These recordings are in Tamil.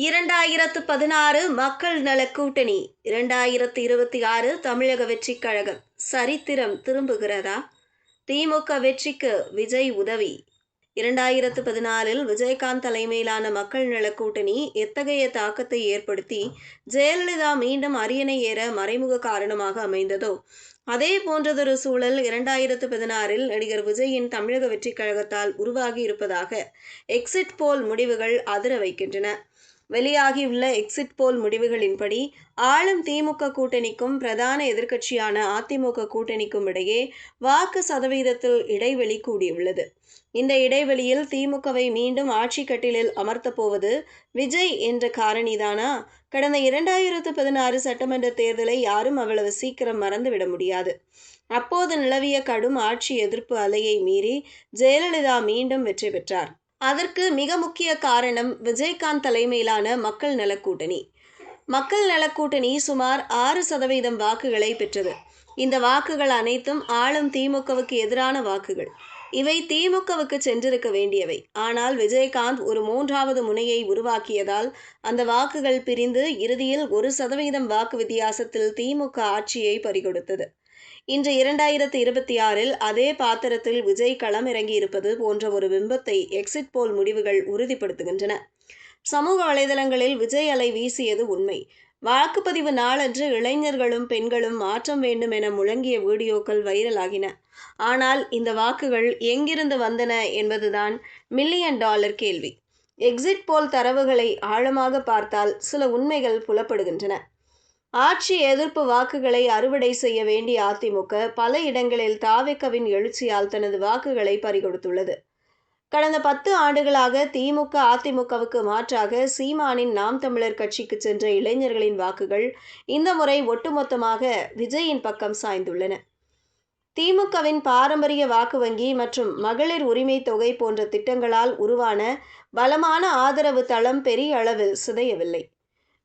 2016 மக்கள் நலக் கூட்டணி 2026 தமிழக வெற்றிக் கழகம் சரித்திரம் திரும்புகிறதா? திமுக வெற்றிக்கு விஜய் உதவி 2014 விஜயகாந்த் தலைமையிலான மக்கள் நலக் கூட்டணி எத்தகைய தாக்கத்தை ஏற்படுத்தி ஜெயலலிதா மீண்டும் அரியணை ஏற மறைமுக காரணமாக அமைந்ததோ அதே போன்றதொரு சூழல் 2016 நடிகர் விஜயின் தமிழக வெற்றிக் கழகத்தால் உருவாகி இருப்பதாக எக்ஸிட் போல் முடிவுகள் அதிர வைக்கின்றன. வெளியாகியுள்ள எக்ஸிட் போல் முடிவுகளின்படி ஆளும் திமுக கூட்டணிக்கும் பிரதான எதிர்க்கட்சியான அதிமுக கூட்டணிக்கும் இடையே வாக்கு சதவீதத்தில் இடைவெளி கூடியுள்ளது. இந்த இடைவெளியில் திமுகவை மீண்டும் ஆட்சி கட்டிலில் அமர்த்தப் போவது விஜய் என்ற காரணிதானா? கடந்த 2016 சட்டமன்ற தேர்தலை யாரும் அவ்வளவு சீக்கிரம் மறந்துவிட முடியாது. அப்போது நிலவிய கடும் ஆட்சி எதிர்ப்பு அலையை மீறி ஜெயலலிதா மீண்டும் வெற்றி பெற்றார். அதற்கு மிக முக்கிய காரணம் விஜயகாந்த் தலைமையிலான மக்கள் நலக் கூட்டணி. மக்கள் நலக் கூட்டணி சுமார் 6% வாக்குகளை பெற்றது. இந்த வாக்குகள் அனைத்தும் ஆளும் திமுகவுக்கு எதிரான வாக்குகள். இவை திமுகவுக்கு சென்றிருக்க வேண்டியவை. ஆனால் விஜயகாந்த் ஒரு 3வது முனையை உருவாக்கியதால் அந்த வாக்குகள் பிரிந்து இறுதியில் 1% வாக்கு வித்தியாசத்தில் திமுக ஆட்சியை பறிகொடுத்தது. இன்று 2026 அதே பாத்திரத்தில் விஜய் களமிறங்கி இருப்பது போன்ற ஒரு பிம்பத்தை எக்ஸிட் போல் முடிவுகள் உறுதிப்படுத்துகின்றன. சமூக வலைதளங்களில் விஜய் அலை வீசியது உண்மை. வாக்குப்பதிவு நாளன்று இளைஞர்களும் பெண்களும் மாற்றம் வேண்டும் என முழங்கிய வீடியோக்கள் வைரலாகின. ஆனால் இந்த வாக்குகள் எங்கிருந்து வந்தன என்பதுதான் $1 மில்லியன் கேள்வி. எக்ஸிட் போல் தரவுகளை ஆழமாக பார்த்தால் சில உண்மைகள் புலப்படுகின்றன. ஆட்சி எதிர்ப்பு வாக்குகளை அறுவடை செய்ய வேண்டிய அதிமுக பல இடங்களில் தாவேகாவின் எழுச்சியால் தனது வாக்குகளை பறிகொடுத்துள்ளது. கடந்த 10 ஆண்டுகளாக திமுக அதிமுகவுக்கு மாற்றாக சீமானின் நாம் தமிழர் கட்சிக்கு சென்ற இளைஞர்களின் வாக்குகள் இந்த முறை ஒட்டுமொத்தமாக விஜயின் பக்கம் சாய்ந்துள்ளன. திமுகவின் பாரம்பரிய வாக்கு வங்கி மற்றும் மகளிர் உரிமை தொகை போன்ற திட்டங்களால் உருவான பலமான ஆதரவு தளம் பெரிய அளவில் சிதையவில்லை.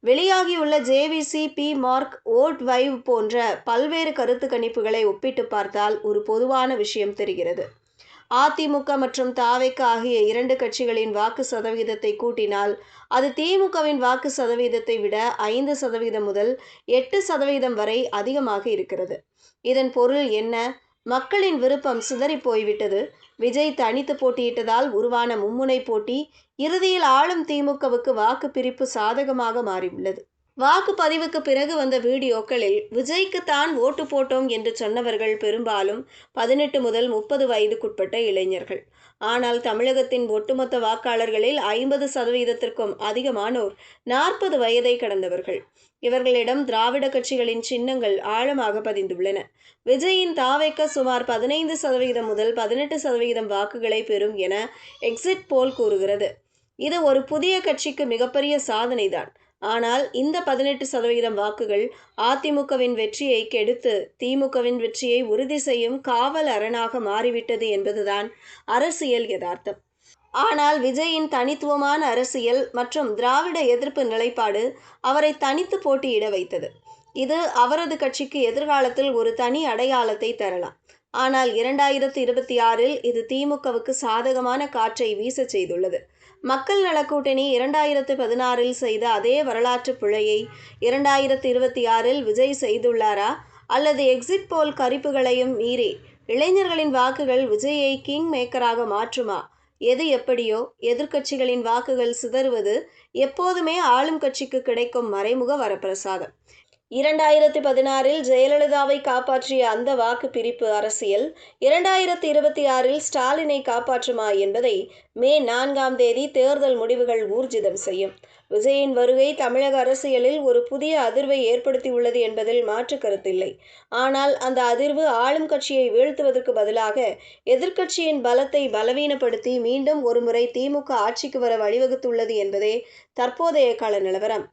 வெளியாகியுள்ள JVC, PMark, OTWive போன்ற பல்வேறு கருத்து கணிப்புகளை ஒப்பிட்டு பார்த்தால் ஒரு பொதுவான விஷயம் தெரிகிறது. அதிமுக மற்றும் தாவேக ஆகிய 2 கட்சிகளின் வாக்கு சதவீதத்தை கூட்டினால் அது திமுகவின் வாக்கு சதவீதத்தை விட 5% முதல் 8% வரை அதிகமாக இருக்கிறது. இதன் பொருள் என்ன? மக்களின் விருப்பம் சிதறி போய்விட்டது. விஜய் தனித்து போட்டியிட்டதால் உருவான மும்முனை போட்டி இறுதியில் ஆளும் திமுகவுக்கு வாக்கு பிரிப்பு சாதகமாக மாறியுள்ளது. வாக்குப்பதிவுக்கு பிறகு வந்த வீடியோக்களில் விஜய்க்கு தான் ஓட்டு போட்டோம் என்று சொன்னவர்கள் பெரும்பாலும் 18 முதல் 30 வயதுக்குட்பட்ட இளைஞர்கள். ஆனால் தமிழகத்தின் ஒட்டுமொத்த வாக்காளர்களில் 50%த்திற்கும் அதிகமானோர் 40 வயதை கடந்தவர்கள். இவர்களிடம் திராவிட கட்சிகளின் சின்னங்கள் ஆழமாக பதிந்துள்ளன. விஜயின் தாவேக சுமார் 15% முதல் 18% வாக்குகளை பெறும் என எக்ஸிட் போல் கூறுகிறது. இது ஒரு புதிய கட்சிக்கு மிகப்பெரிய சாதனைதான். ஆனால் இந்த 18% வாக்குகள் அதிமுகவின் வெற்றியை கெடுத்து திமுகவின் வெற்றியை உறுதி செய்யும் காவல் அரணாக மாறிவிட்டது என்பதுதான் அரசியல் யதார்த்தம். ஆனால் விஜயின் தனித்துவமான அரசியல் மற்றும் திராவிட எதிர்ப்பு நிலைப்பாடு அவரை தனித்து போட்டியிட வைத்தது. இது அவரது கட்சிக்கு எதிர்காலத்தில் ஒரு தனி அடையாளத்தை தரலாம். ஆனால் 2026 இது திமுகவுக்கு சாதகமான காற்றை வீச செய்துள்ளது. மக்கள் நலக் கூட்டணி 2016 செய்த அதே வரலாற்று பிழையை 2026 விஜய் செய்துள்ளாரா? அல்லது எக்ஸிட் போல் கணிப்புகளையும் மீறி இளைஞர்களின் வாக்குகள் விஜயை கிங் மேக்கராக மாற்றுமா? எது எப்படியோ எதிர்க்கட்சிகளின் வாக்குகள் சிதறுவது எப்போதுமே ஆளும் கட்சிக்கு கிடைக்கும் மறைமுக வரப்பிரசாதம். 2016 ஜெயலலிதாவை காப்பாற்றிய அந்த வாக்கு பிரிப்பு அரசியல் 2026 ஸ்டாலினை காப்பாற்றுமா என்பதை மே 4 தேர்தல் முடிவுகள் ஊர்ஜிதம் செய்யும். விஜயின் வருகை தமிழக அரசியலில் ஒரு புதிய அதிர்வை ஏற்படுத்தியுள்ளது என்பதில் மாற்று கருத்தில்லை. ஆனால் அந்த அதிர்வு ஆளும் கட்சியை வீழ்த்துவதற்கு பதிலாக எதிர்க்கட்சியின் பலத்தை பலவீனப்படுத்தி மீண்டும் ஒருமுறை திமுக ஆட்சிக்கு வர வழிவகுத்துள்ளது என்பதே தற்போதைய கள நிலவரம்.